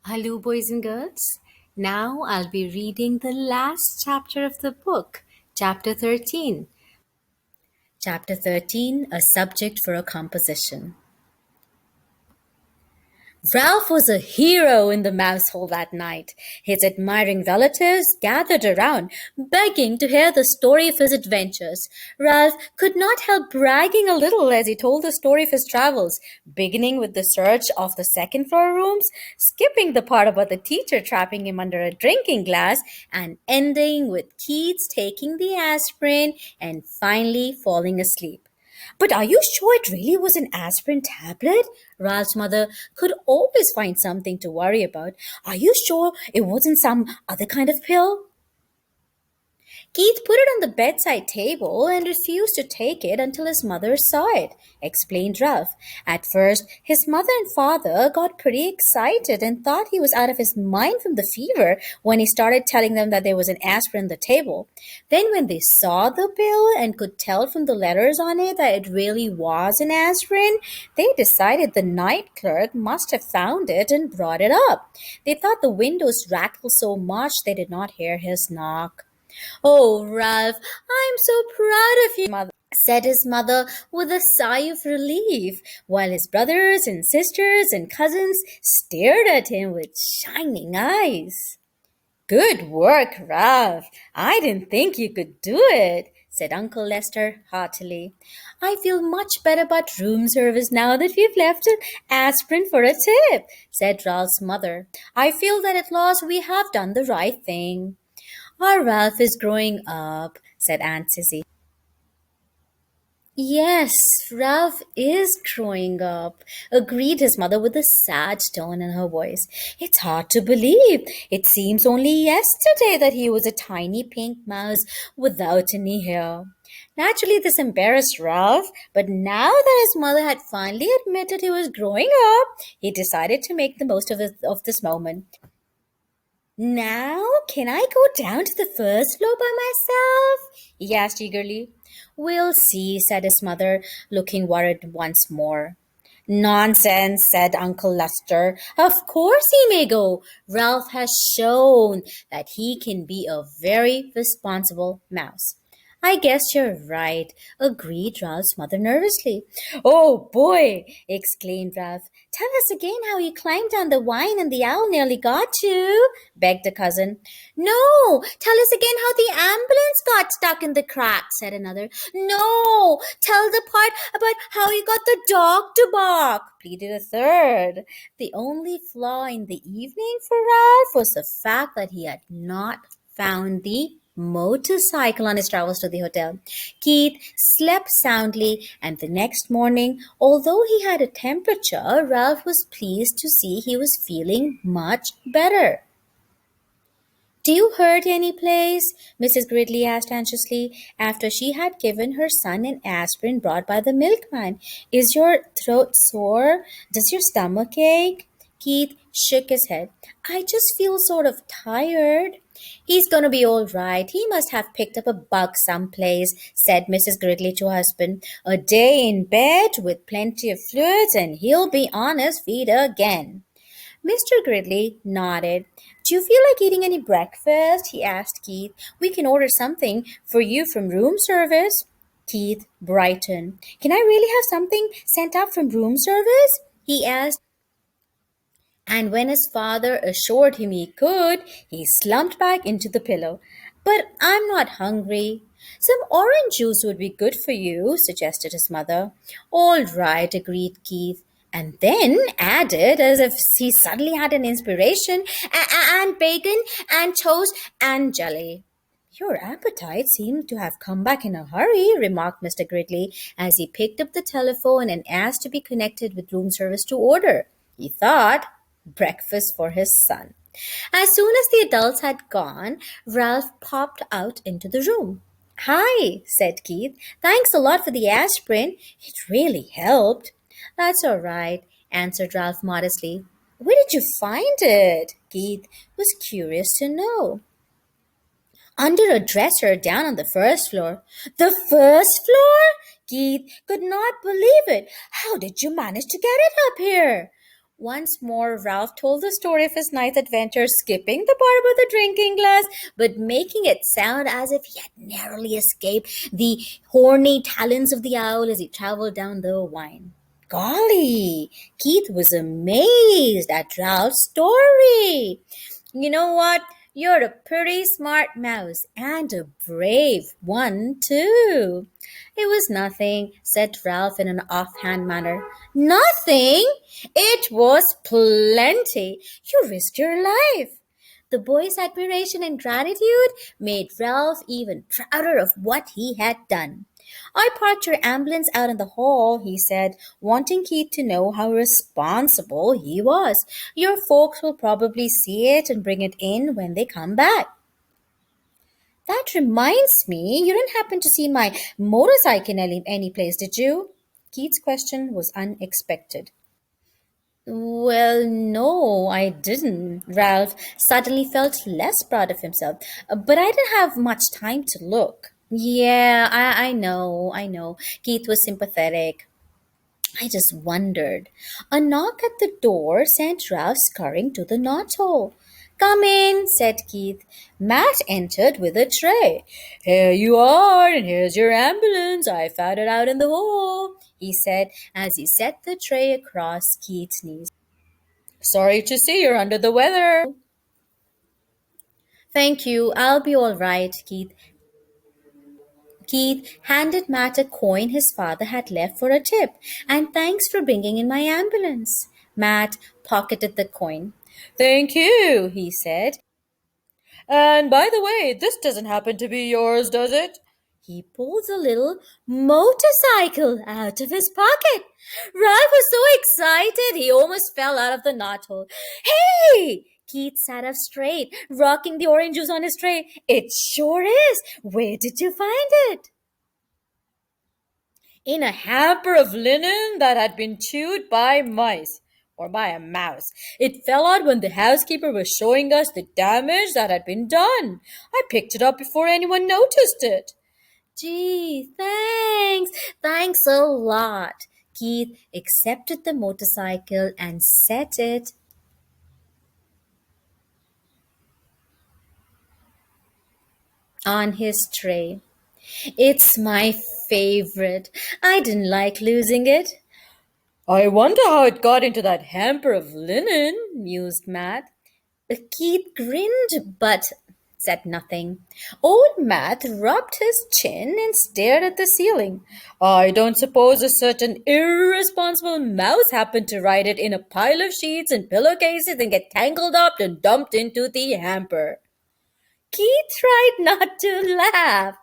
Hello, boys and girls. Now I'll be reading the last chapter of the book, chapter 13. Chapter 13, A Subject for a Composition. Ralph was a hero in the mouse hole that night. His admiring relatives gathered around, begging to hear the story of his adventures. Ralph could not help bragging a little as he told the story of his travels, beginning with the search of the second floor rooms, skipping the part about the teacher trapping him under a drinking glass, and ending with Keats taking the aspirin and finally falling asleep. But are you sure it really was an aspirin tablet? Ralph's mother could always find something to worry about. Are you sure it wasn't some other kind of pill? Keith put it on the bedside table and refused to take it until his mother saw it, explained Ralph. At first, his mother and father got pretty excited and thought he was out of his mind from the fever when he started telling them that there was an aspirin on the table. Then, when they saw the pill and could tell from the letters on it that it really was an aspirin, they decided the night clerk must have found it and brought it up. They thought the windows rattled so much they did not hear his knock. "Oh, Ralph, I'm so proud of you," said his mother with a sigh of relief, while his brothers and sisters and cousins stared at him with shining eyes. "Good work, Ralph. I didn't think you could do it," said Uncle Lester heartily. "I feel much better about room service now that we've left an aspirin for a tip," said Ralph's mother. "I feel that at last we have done the right thing." "Our Ralph is growing up," said Aunt Sissy. "Yes, Ralph is growing up," agreed his mother with a sad tone in her voice. "It's hard to believe. It seems only yesterday that he was a tiny pink mouse without any hair." Naturally, this embarrassed Ralph, but now that his mother had finally admitted he was growing up, he decided to make the most of this moment. "Now, can I go down to the first floor by myself?" he asked eagerly. "We'll see," said his mother, looking worried once more. "Nonsense," said Uncle Lester. "Of course he may go. Ralph has shown that he can be a very responsible mouse." "I guess you're right," agreed Ralph's mother nervously. "Oh boy!" exclaimed Ralph. "Tell us again how you climbed down the vine and the owl nearly got you," begged a cousin. "No, tell us again how the ambulance got stuck in the crack," said another. "No, tell the part about how you got the dog to bark," pleaded a third. The only flaw in the evening for Ralph was the fact that he had not found the motorcycle on his travels to the hotel. Keith slept soundly, and the next morning, although he had a temperature, Ralph was pleased to see he was feeling much better. "Do you hurt any place?" Mrs. Gridley asked anxiously, after she had given her son an aspirin brought by the milkman. "Is your throat sore? Does your stomach ache?" Keith shook his head. "I just feel sort of tired." "He's going to be all right. He must have picked up a bug someplace," said Mrs. Gridley to her husband. "A day in bed with plenty of fluids and he'll be on his feet again." Mr. Gridley nodded. "Do you feel like eating any breakfast?" he asked Keith. "We can order something for you from room service." Keith brightened. "Can I really have something sent up from room service?" he asked. And when his father assured him he could, he slumped back into the pillow. "But I'm not hungry." "Some orange juice would be good for you," suggested his mother. "All right," agreed Keith, and then added, as if he suddenly had an inspiration, "and bacon, and toast, and jelly." "Your appetite seemed to have come back in a hurry," remarked Mr. Gridley, as he picked up the telephone and asked to be connected with room service to order, he thought, breakfast for his son. As soon as the adults had gone, Ralph popped out into the room. "Hi," said Keith. "Thanks a lot for the aspirin. It really helped." "That's all right," answered Ralph modestly. "Where did you find it?" Keith was curious to know. "Under a dresser down on the first floor." "The first floor?" Keith could not believe it. "How did you manage to get it up here?" Once more, Ralph told the story of his night's adventure, skipping the part about the drinking glass, but making it sound as if he had narrowly escaped the horny talons of the owl as he traveled down the wine. Golly, Keith was amazed at Ralph's story. You know what? You're a pretty smart mouse and a brave one, too. It was nothing, said Ralph in an offhand manner. Nothing? It was plenty. You risked your life. The boy's admiration and gratitude made Ralph even prouder of what he had done. I parked your ambulance out in the hall, he said, wanting Keith to know how responsible he was. Your folks will probably see it and bring it in when they come back. That reminds me, you didn't happen to see my motorcycle any place, did you? Keith's question was unexpected. Well, no, I didn't. Ralph suddenly felt less proud of himself. But I didn't have much time to look. Yeah, I know. Keith was sympathetic. I just wondered. A knock at the door sent Ralph scurrying to the knothole. Come in, said Keith. Matt entered with a tray. Here you are, and here's your ambulance. I found it out in the hall, he said as he set the tray across Keith's knees. Sorry to see you're under the weather. Thank you. I'll be all right, Keith. Keith handed Matt a coin his father had left for a tip, and thanks for bringing in my ambulance. Matt pocketed the coin. Thank you, he said. And by the way, this doesn't happen to be yours, does it? He pulled a little motorcycle out of his pocket. Ralph was so excited he almost fell out of the knothole. Hey! Keith sat up straight, rocking the orange juice on his tray. It sure is. Where did you find it? In a hamper of linen that had been chewed by mice or by a mouse. It fell out when the housekeeper was showing us the damage that had been done. I picked it up before anyone noticed it. Gee, thanks. Thanks a lot. Keith accepted the motorcycle and set it on his tray. It's my favorite. I didn't like losing it. I wonder how it got into that hamper of linen, mused Matt. Keith grinned, but said nothing. Old Matt rubbed his chin and stared at the ceiling. I don't suppose a certain irresponsible mouse happened to ride it in a pile of sheets and pillowcases and get tangled up and dumped into the hamper. Keith tried not to laugh.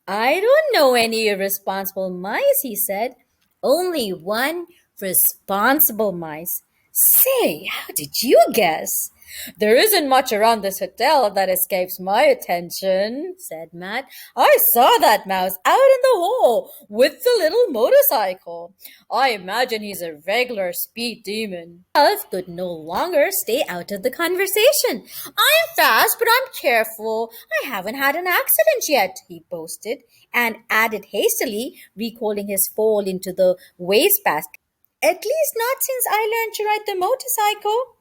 I don't know any irresponsible mice, he said. Only one responsible mice. Say, how did you guess? There isn't much around this hotel that escapes my attention, said Matt. I saw that mouse out in the hall with the little motorcycle. I imagine he's a regular speed demon. Ralph could no longer stay out of the conversation. I'm fast, but I'm careful. I haven't had an accident yet, he boasted, and added hastily, recalling his fall into the wastebasket. At least not since I learned to ride the motorcycle.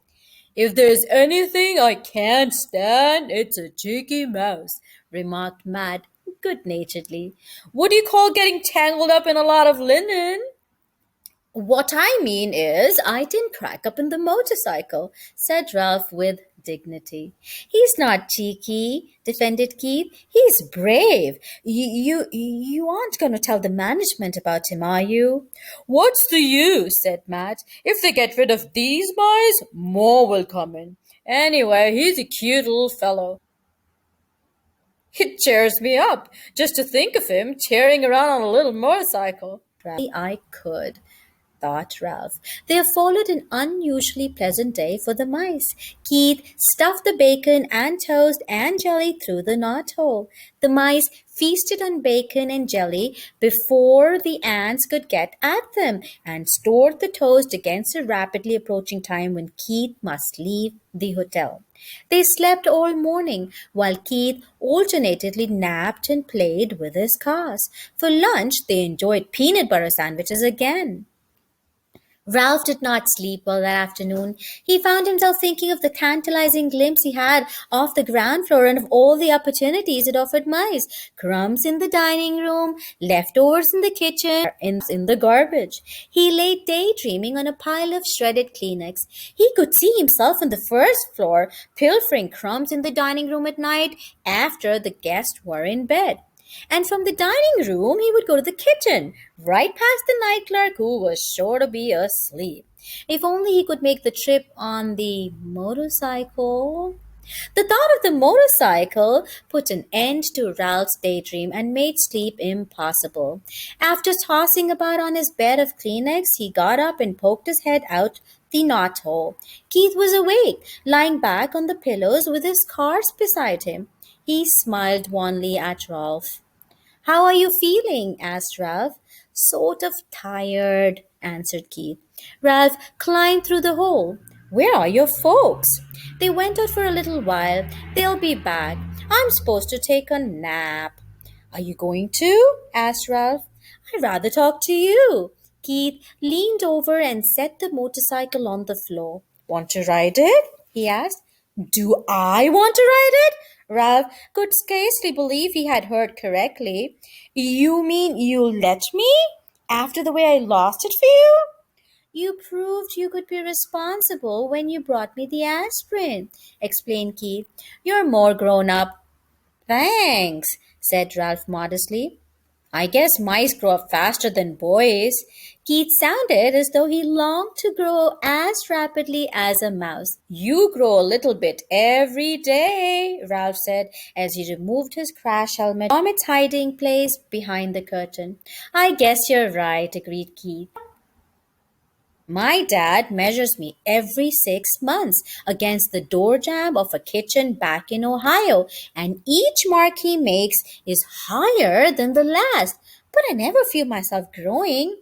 If there's anything I can't stand, it's a cheeky mouse, remarked Matt good naturedly. What do you call getting tangled up in a lot of linen? What I mean is, I didn't crack up in the motorcycle, said Ralph with dignity. He's not cheeky, defended Keith. He's brave. You aren't going to tell the management about him, are you? What's the use, said Matt. If they get rid of these mice, more will come in. Anyway, he's a cute little fellow. It cheers me up just to think of him tearing around on a little motorcycle. I could, thought Ralph. There followed an unusually pleasant day for the mice. Keith stuffed the bacon and toast and jelly through the knothole. The mice feasted on bacon and jelly before the ants could get at them and stored the toast against the rapidly approaching time when Keith must leave the hotel. They slept all morning while Keith alternately napped and played with his cars. For lunch, they enjoyed peanut butter sandwiches again. Ralph did not sleep well that afternoon. He found himself thinking of the tantalizing glimpse he had of the ground floor and of all the opportunities it offered mice. Crumbs in the dining room, leftovers in the kitchen, in the garbage. He lay daydreaming on a pile of shredded Kleenex. He could see himself on the first floor, pilfering crumbs in the dining room at night after the guests were in bed. And from the dining room, he would go to the kitchen, right past the night clerk who was sure to be asleep. If only he could make the trip on the motorcycle. The thought of the motorcycle put an end to Ralph's daydream and made sleep impossible. After tossing about on his bed of Kleenex, he got up and poked his head out the knothole. Keith was awake, lying back on the pillows with his scarf beside him. He smiled wanly at Ralph. "How are you feeling?" asked Ralph. "Sort of tired," answered Keith. Ralph climbed through the hole. "Where are your folks?" "They went out for a little while. They'll be back. I'm supposed to take a nap." "Are you going to?" asked Ralph. "I'd rather talk to you." Keith leaned over and set the motorcycle on the floor. "Want to ride it?" he asked. "Do I want to ride it?" Ralph could scarcely believe he had heard correctly. "You mean you'll let me? After the way I lost it for you?" "You proved you could be responsible when you brought me the aspirin," explained Keith. "You're more grown up." "Thanks," said Ralph modestly. "I guess mice grow up faster than boys." Keith sounded as though he longed to grow as rapidly as a mouse. "You grow a little bit every day," Ralph said as he removed his crash helmet from its hiding place behind the curtain. "I guess you're right," agreed Keith. "My dad measures me every 6 months against the door jamb of a kitchen back in Ohio, and each mark he makes is higher than the last. But I never feel myself growing."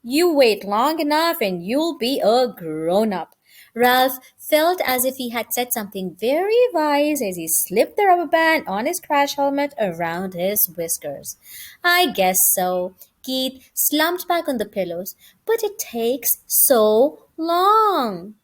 "You wait long enough and you'll be a grown up." Ralph felt as if he had said something very wise as he slipped the rubber band on his crash helmet around his whiskers. "I guess so." Keith slumped back on the pillows. "But it takes so long."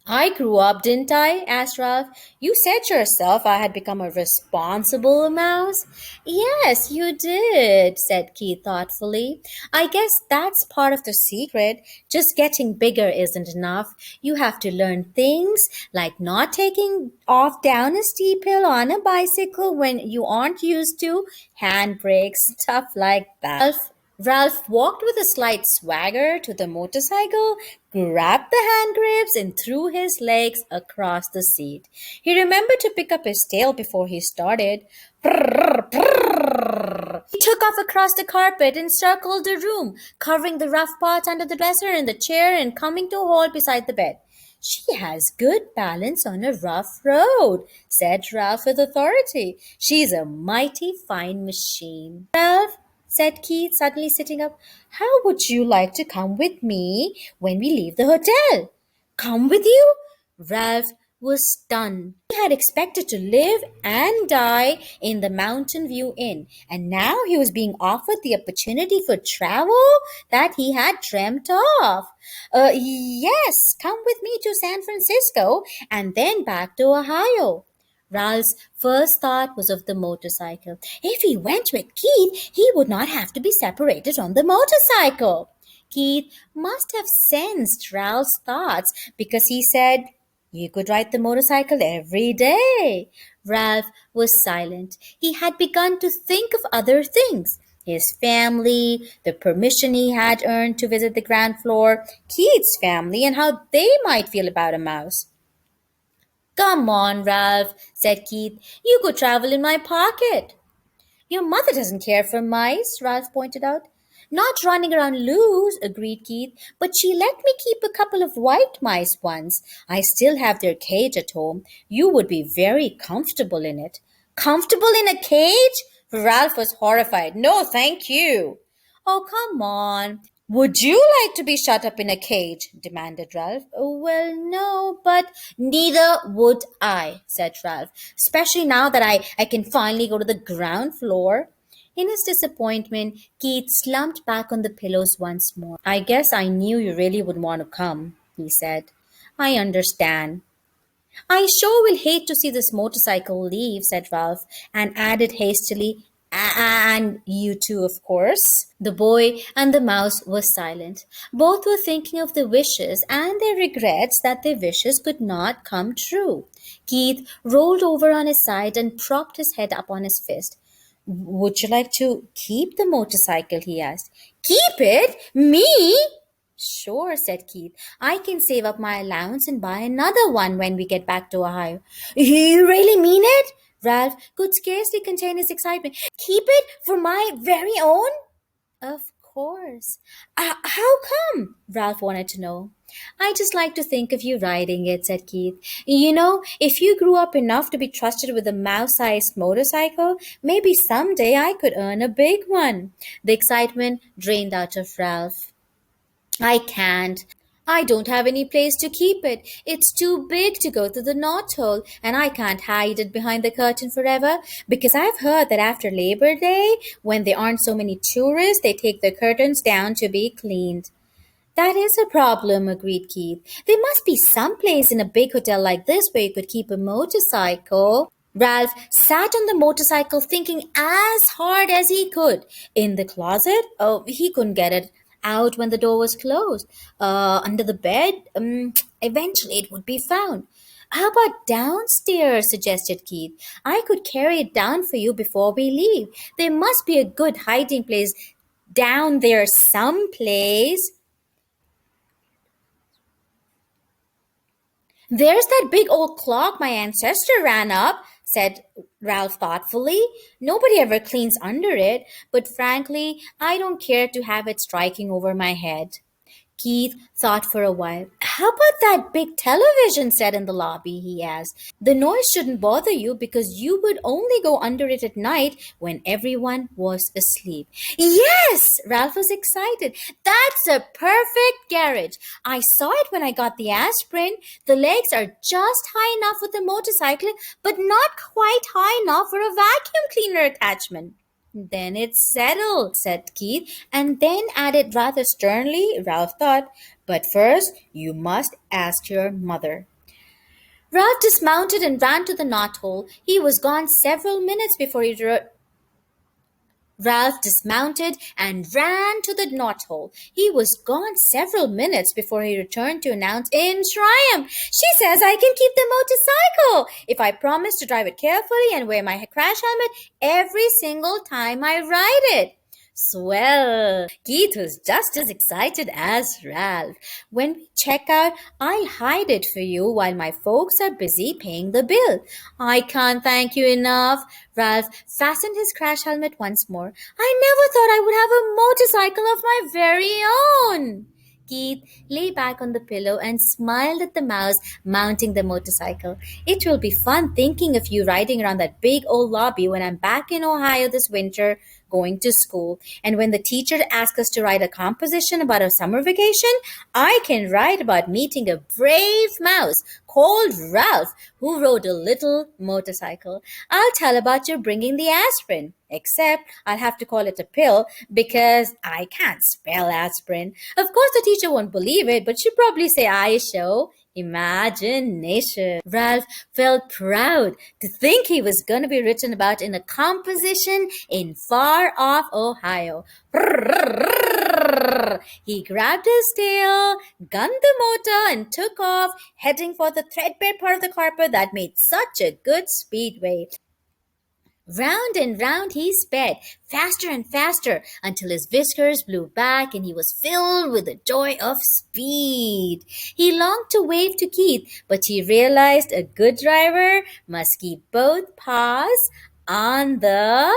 "I grew up, didn't I?" asked Ralph. "You said yourself I had become a responsible mouse." "Yes, you did," said Keith thoughtfully. "I guess that's part of the secret. Just getting bigger isn't enough. You have to learn things like not taking off down a steep hill on a bicycle when you aren't used to, handbrakes, stuff like that. Ralph walked with a slight swagger to the motorcycle, grabbed the hand grips, and threw his legs across the seat. He remembered to pick up his tail before he started. Prrr, prrr. He took off across the carpet and circled the room, covering the rough parts under the dresser and the chair and coming to a halt beside the bed. "She has good balance on a rough road," said Ralph with authority. "She's a mighty fine machine." "Ralph," said Keith, suddenly sitting up, "how would you like to come with me when we leave the hotel?" "Come with you?" Ralph was stunned. He had expected to live and die in the Mountain View Inn, and now he was being offered the opportunity for travel that he had dreamt of. Yes, come with me to San Francisco and then back to Ohio." Ralph's first thought was of the motorcycle. If he went with Keith, he would not have to be separated on the motorcycle. Keith must have sensed Ralph's thoughts because he said, "You could ride the motorcycle every day." Ralph was silent. He had begun to think of other things. His family, the permission he had earned to visit the ground floor, Keith's family, and how they might feel about a mouse. "Come on, Ralph," said Keith. "You could travel in my pocket." "Your mother doesn't care for mice," Ralph pointed out. "Not running around loose," agreed Keith, "but she let me keep a couple of white mice once. I still have their cage at home. You would be very comfortable in it." "Comfortable in a cage?" Ralph was horrified. "No, thank you." "Oh, come on. "Would you like to be shut up in a cage?" demanded Ralph. "Well, no, but—" "Neither would I," said Ralph, "especially now that I can finally go to the ground floor." In his disappointment, Keith slumped back on the pillows once more. I guess I knew you really would want to come, he said. I understand. I sure will hate to see this motorcycle leave, said Ralph, and added hastily, and you too, of course. The boy and the mouse were silent. Both were thinking of the wishes and their regrets that their wishes could not come true. Keith rolled over on his side and propped his head up on his fist. Would you like to keep the motorcycle? He asked. Keep it? Me? Sure, said Keith. I can save up my allowance and buy another one when we get back to Ohio. You really mean it? Ralph could scarcely contain his excitement. Keep it for my very own? Of course. How come? Ralph wanted to know. I just like to think of you riding it, said Keith. You know, if you grew up enough to be trusted with a mouse sized motorcycle, maybe someday I could earn a big one. The excitement drained out of Ralph. I can't. I don't have any place to keep it. It's too big to go through the knot hole, and I can't hide it behind the curtain forever because I've heard that after Labor Day, when there aren't so many tourists, they take the curtains down to be cleaned. That is a problem, agreed Keith. There must be some place in a big hotel like this where you could keep a motorcycle. Ralph sat on the motorcycle thinking as hard as he could. In the closet? Oh, he couldn't get it out when the door was closed. Under the bed? Eventually it would be found. How about downstairs? Suggested Keith. I could carry it down for you before we leave. There must be a good hiding place down there someplace. There's that big old clock my ancestor ran up, said Ralph thoughtfully. Nobody ever cleans under it, but frankly, I don't care to have it striking over my head. Keith thought for a while. How about that big television set in the lobby? He asked. The noise shouldn't bother you because you would only go under it at night when everyone was asleep. Yes! Ralph was excited. That's a perfect garage. I saw it when I got the aspirin. The legs are just high enough for the motorcycle, but not quite high enough for a vacuum cleaner attachment. Then it's settled, said Keith, and then added rather sternly, Ralph thought, but first you must ask your mother. Ralph dismounted and ran to the knothole. He was gone several minutes before he Ralph dismounted and ran to the knothole. He was gone several minutes before he returned to announce in triumph, She says I can keep the motorcycle if I promise to drive it carefully and wear my crash helmet every single time I ride it. Swell! Keith was just as excited as Ralph. When we check out, I'll hide it for you while my folks are busy paying the bill. I can't thank you enough. Ralph fastened his crash helmet once more. I never thought I would have a motorcycle of my very own. Keith lay back on the pillow and smiled at the mouse mounting the motorcycle. It will be fun thinking of you riding around that big old lobby when I'm back in Ohio this winter going to school. And when the teacher asks us to write a composition about our summer vacation, I can write about meeting a brave mouse called Ralph who rode a little motorcycle. I'll tell about your bringing the aspirin. Except I'll have to call it a pill because I can't spell aspirin. Of course, the teacher won't believe it, but she'll probably say I show imagination. Ralph felt proud to think he was going to be written about in a composition in far off Ohio. He grabbed his tail, gunned the motor, and took off, heading for the threadbare part of the carpet that made such a good speedway. Round and round he sped, faster and faster, until his whiskers blew back and he was filled with the joy of speed. He longed to wave to Keith, but he realized a good driver must keep both paws on the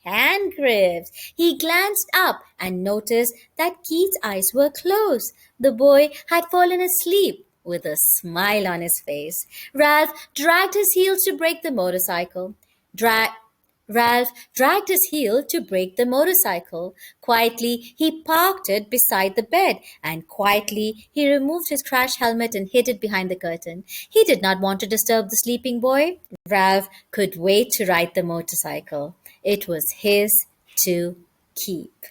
hand grips. He glanced up and noticed that Keith's eyes were closed. The boy had fallen asleep with a smile on his face. Ralph dragged his heels to brake the motorcycle. Ralph dragged his heel to brake the motorcycle. Quietly, he parked it beside the bed, and quietly, he removed his crash helmet and hid it behind the curtain. He did not want to disturb the sleeping boy. Ralph could wait to ride the motorcycle. It was his to keep.